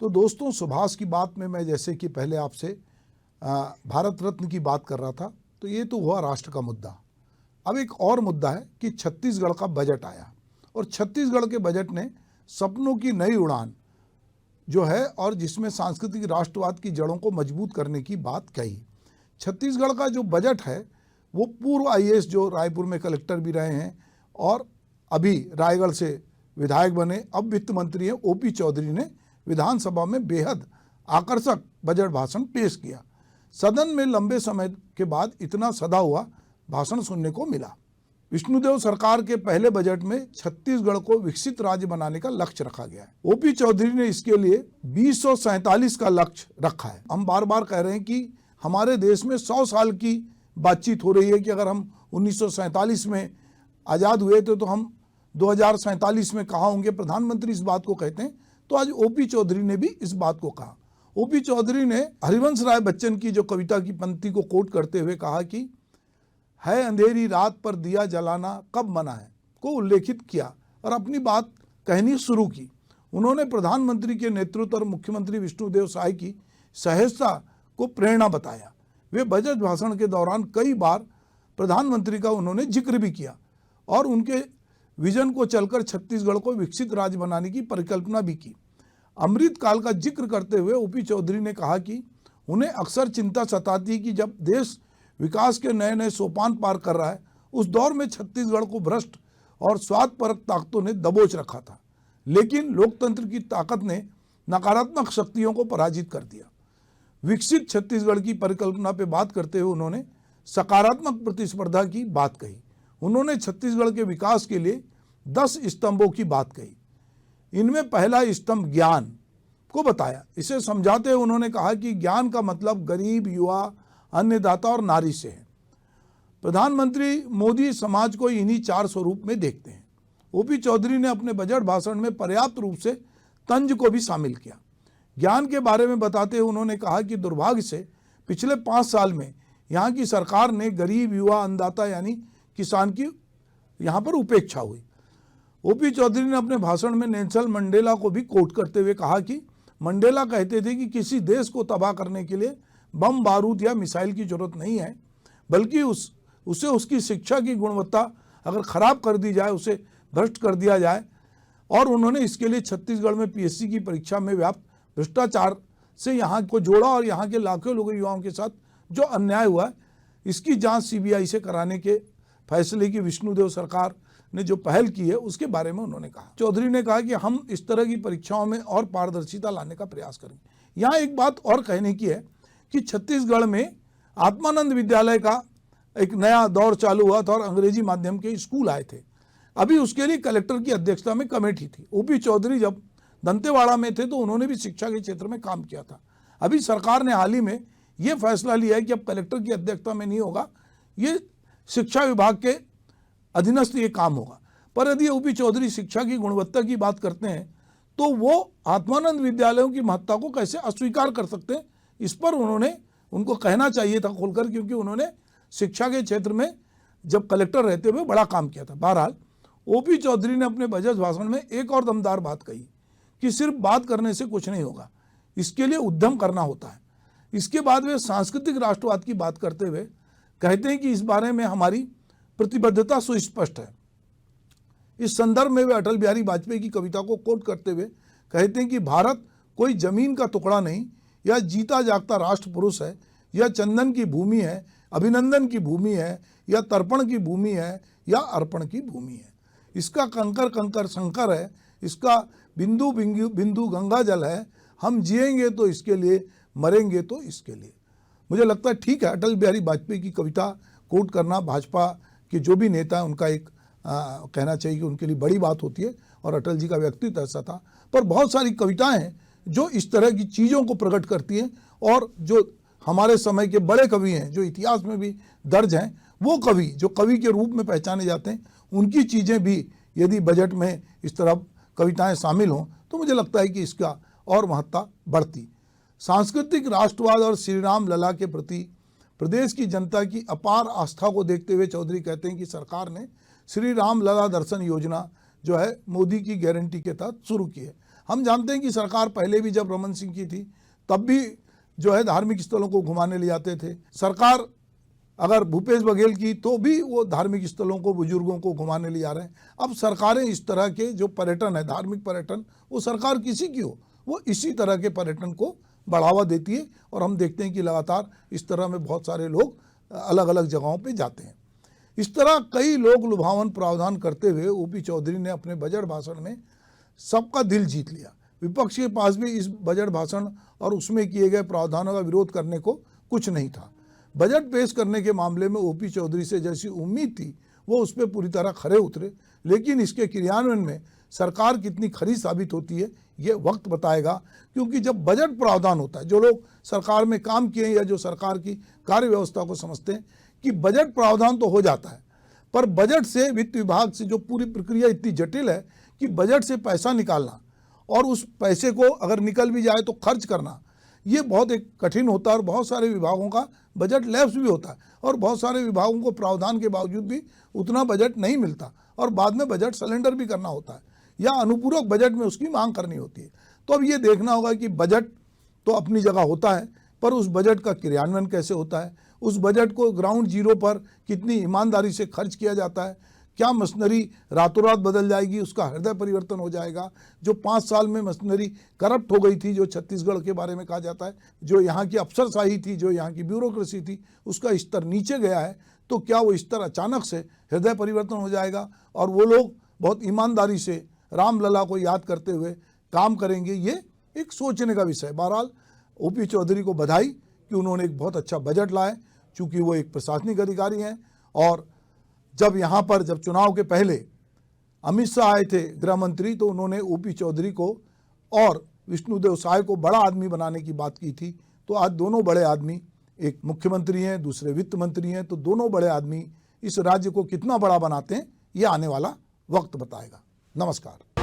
तो दोस्तों, सुभाष की बात में मैं जैसे कि पहले आपसे भारत रत्न की बात कर रहा था, तो ये तो हुआ राष्ट्र का मुद्दा। अब एक और मुद्दा है कि छत्तीसगढ़ का बजट आया और छत्तीसगढ़ के बजट ने सपनों की नई उड़ान जो है और जिसमें सांस्कृतिक राष्ट्रवाद की जड़ों को मजबूत करने की बात कही। छत्तीसगढ़ का जो बजट है वो पूर्व आईएएस जो रायपुर में कलेक्टर भी रहे हैं और अभी रायगढ़ से विधायक बने, अब वित्त मंत्री हैं, ओपी चौधरी ने विधानसभा में बेहद आकर्षक बजट भाषण पेश किया। सदन में लंबे समय के बाद इतना सदा हुआ भाषण सुनने को मिला। विष्णुदेव सरकार के पहले बजट में छत्तीसगढ़ को विकसित राज्य बनाने का लक्ष्य रखा गया है। ओपी चौधरी ने इसके लिए 2047 का लक्ष्य रखा है। हम बार बार कह रहे हैं कि हमारे देश में 100 साल की बातचीत हो रही है कि अगर हम 1947 में आज़ाद हुए थे तो हम 2047 में कहाँ होंगे। प्रधानमंत्री इस बात को कहते हैं, तो आज ओपी चौधरी ने भी इस बात को कहा। ओपी चौधरी ने हरिवंश राय बच्चन की जो कविता की पंक्ति को कोट करते हुए कहा कि है अंधेरी रात पर दिया जलाना कब मना है को उल्लेखित किया और अपनी बात कहनी शुरू की। उन्होंने प्रधानमंत्री के नेतृत्व और मुख्यमंत्री विष्णुदेव साय की सहजता को प्रेरणा बताया। वे बजट भाषण के दौरान कई बार प्रधानमंत्री का उन्होंने जिक्र भी किया और उनके विजन को चलकर छत्तीसगढ़ को विकसित राज्य बनाने की परिकल्पना भी की। अमृत काल का जिक्र करते हुए ओपी चौधरी ने कहा कि उन्हें अक्सर चिंता सताती है कि जब देश विकास के नए नए सोपान पार कर रहा है, उस दौर में छत्तीसगढ़ को भ्रष्ट और स्वार्थपरक ताकतों ने दबोच रखा था, लेकिन लोकतंत्र की ताकत ने नकारात्मक शक्तियों को पराजित कर दिया। विकसित छत्तीसगढ़ की परिकल्पना पर बात करते हुए उन्होंने सकारात्मक प्रतिस्पर्धा की बात कही। उन्होंने छत्तीसगढ़ के विकास के लिए 10 स्तंभों की बात कही। इनमें पहला स्तंभ ज्ञान को बताया। इसे समझाते हुए उन्होंने कहा कि ज्ञान का मतलब गरीब, युवा, अन्नदाता और नारी से है। प्रधानमंत्री मोदी समाज को इन्हीं 4 स्वरूप में देखते हैं। ओपी चौधरी ने अपने बजट भाषण में पर्याप्त रूप से तंज को भी शामिल किया। ज्ञान के बारे में बताते हुए उन्होंने कहा कि दुर्भाग्य से पिछले 5 साल में यहाँ की सरकार ने गरीब, युवा, अन्नदाता यानी किसान की यहाँ पर उपेक्षा हुई। ओपी चौधरी ने अपने भाषण में नेल्सन मंडेला को भी कोट करते हुए कहा कि मंडेला कहते थे कि किसी देश को तबाह करने के लिए बम, बारूद या मिसाइल की जरूरत नहीं है, बल्कि उसे उसकी शिक्षा की गुणवत्ता अगर खराब कर दी जाए, उसे भ्रष्ट कर दिया जाए। और उन्होंने इसके लिए छत्तीसगढ़ में पीएससी की परीक्षा में व्याप्त भ्रष्टाचार से यहाँ को जोड़ा और यहाँ के लाखों लोगों युवाओं के साथ जो अन्याय हुआ है, इसकी जाँच सीबीआई से कराने के फैसले की विष्णुदेव सरकार ने जो पहल की है उसके बारे में उन्होंने कहा। चौधरी ने कहा कि हम इस तरह की परीक्षाओं में और पारदर्शिता लाने का प्रयास करेंगे। यहाँ एक बात और कहने की है कि छत्तीसगढ़ में आत्मानंद विद्यालय का एक नया दौर चालू हुआ था और अंग्रेजी माध्यम के स्कूल आए थे। अभी उसके लिए कलेक्टर की अध्यक्षता में कमेटी थी। ओपी चौधरी जब दंतेवाड़ा में थे तो उन्होंने भी शिक्षा के क्षेत्र में काम किया था। अभी सरकार ने हाल ही में ये फैसला लिया है कि अब कलेक्टर की अध्यक्षता में नहीं होगा, ये शिक्षा विभाग के अधीनस्थ ये काम होगा। पर यदि ओपी चौधरी शिक्षा की गुणवत्ता की बात करते हैं तो वो आत्मानंद विद्यालयों की महत्ता को कैसे अस्वीकार कर सकते हैं, इस पर उनको कहना चाहिए था खोलकर, क्योंकि उन्होंने शिक्षा के क्षेत्र में जब कलेक्टर रहते हुए बड़ा काम किया था। बहरहाल ओपी चौधरी ने अपने बजट भाषण में एक और दमदार बात कही कि सिर्फ बात करने से कुछ नहीं होगा, इसके लिए उद्यम करना होता है। इसके बाद वे सांस्कृतिक राष्ट्रवाद की बात करते हुए कहते हैं कि इस बारे में हमारी प्रतिबद्धता सुस्पष्ट है। इस संदर्भ में वे अटल बिहारी वाजपेयी की कविता को कोट करते हुए कहते हैं कि भारत कोई जमीन का टुकड़ा नहीं, या जीता जागता राष्ट्र पुरुष है, या चंदन की भूमि है, अभिनंदन की भूमि है, या तर्पण की भूमि है, या अर्पण की भूमि है। इसका कंकर कंकर शंकर है, इसका बिंदु बिंदु गंगा जल है। हम जिएंगे तो इसके लिए, मरेंगे तो इसके लिए। मुझे लगता है ठीक है, अटल बिहारी वाजपेयी की कविता कोट करना भाजपा के जो भी नेता हैं उनका एक कहना चाहिए कि उनके लिए बड़ी बात होती है, और अटल जी का व्यक्तित्व ऐसा था। पर बहुत सारी कविताएं हैं जो इस तरह की चीज़ों को प्रकट करती हैं, और जो हमारे समय के बड़े कवि हैं जो इतिहास में भी दर्ज हैं, वो कवि जो कवि के रूप में पहचाने जाते हैं, उनकी चीज़ें भी यदि बजट में इस तरह कविताएं शामिल हों तो मुझे लगता है कि इसका और महत्ता बढ़ती। सांस्कृतिक राष्ट्रवाद और श्री राम लला के प्रति प्रदेश की जनता की अपार आस्था को देखते हुए चौधरी कहते हैं कि सरकार ने श्री राम लला दर्शन योजना जो है मोदी की गारंटी के तहत शुरू की है। हम जानते हैं कि सरकार पहले भी जब रमन सिंह की थी तब भी जो है धार्मिक स्थलों को घुमाने ले जाते थे। सरकार अगर भूपेश बघेल की तो भी वो धार्मिक स्थलों को, बुजुर्गों को घुमाने ले जा रहे हैं। अब सरकारें इस तरह के जो पर्यटन है, धार्मिक पर्यटन, वो सरकार किसी की हो, वो इसी तरह के पर्यटन को बढ़ावा देती है। और हम देखते हैं कि लगातार इस तरह में बहुत सारे लोग अलग अलग जगहों पे जाते हैं। इस तरह कई लोग लुभावन प्रावधान करते हुए ओपी चौधरी ने अपने बजट भाषण में सबका दिल जीत लिया। विपक्ष के पास भी इस बजट भाषण और उसमें किए गए प्रावधानों का विरोध करने को कुछ नहीं था। बजट पेश करने के मामले में ओपी चौधरी से जैसी उम्मीद थी वो उस पर पूरी तरह खरे उतरे, लेकिन इसके क्रियान्वयन में सरकार कितनी खरी साबित होती है ये वक्त बताएगा। क्योंकि जब बजट प्रावधान होता है, जो लोग सरकार में काम किए या जो सरकार की कार्य व्यवस्था को समझते हैं कि बजट प्रावधान तो हो जाता है, पर बजट से, वित्त विभाग से जो पूरी प्रक्रिया इतनी जटिल है कि बजट से पैसा निकालना और उस पैसे को अगर निकल भी जाए तो खर्च करना, ये बहुत एक कठिन होता है। और बहुत सारे विभागों का बजट लैप्स भी होता है और बहुत सारे विभागों को प्रावधान के बावजूद भी उतना बजट नहीं मिलता और बाद में बजट सरेंडर भी करना होता है या अनुपूरक बजट में उसकी मांग करनी होती है। तो अब ये देखना होगा कि बजट तो अपनी जगह होता है, पर उस बजट का क्रियान्वयन कैसे होता है, उस बजट को ग्राउंड जीरो पर कितनी ईमानदारी से खर्च किया जाता है, क्या मशीनरी रातों रात बदल जाएगी, उसका हृदय परिवर्तन हो जाएगा। जो 5 साल में मशीनरी करप्ट हो गई थी, जो छत्तीसगढ़ के बारे में कहा जाता है, जो यहाँ की अफसरशाही थी, जो यहाँ की ब्यूरोक्रेसी थी, उसका स्तर नीचे गया है, तो क्या वो स्तर अचानक से हृदय परिवर्तन हो जाएगा और वो लोग बहुत ईमानदारी से रामलला को याद करते हुए काम करेंगे? ये एक सोचने का विषय। बहरहाल ओपी चौधरी को बधाई कि उन्होंने एक बहुत अच्छा बजट लाए, चूँकि वो एक प्रशासनिक अधिकारी हैं। और जब यहाँ पर जब चुनाव के पहले अमित शाह आए थे गृह मंत्री, तो उन्होंने ओपी चौधरी को और विष्णुदेव साय को बड़ा आदमी बनाने की बात की थी। तो आज दोनों बड़े आदमी, एक मुख्यमंत्री हैं, दूसरे वित्त मंत्री हैं, तो दोनों बड़े आदमी इस राज्य को कितना बड़ा बनाते हैं ये आने वाला वक्त बताएगा। नमस्कार।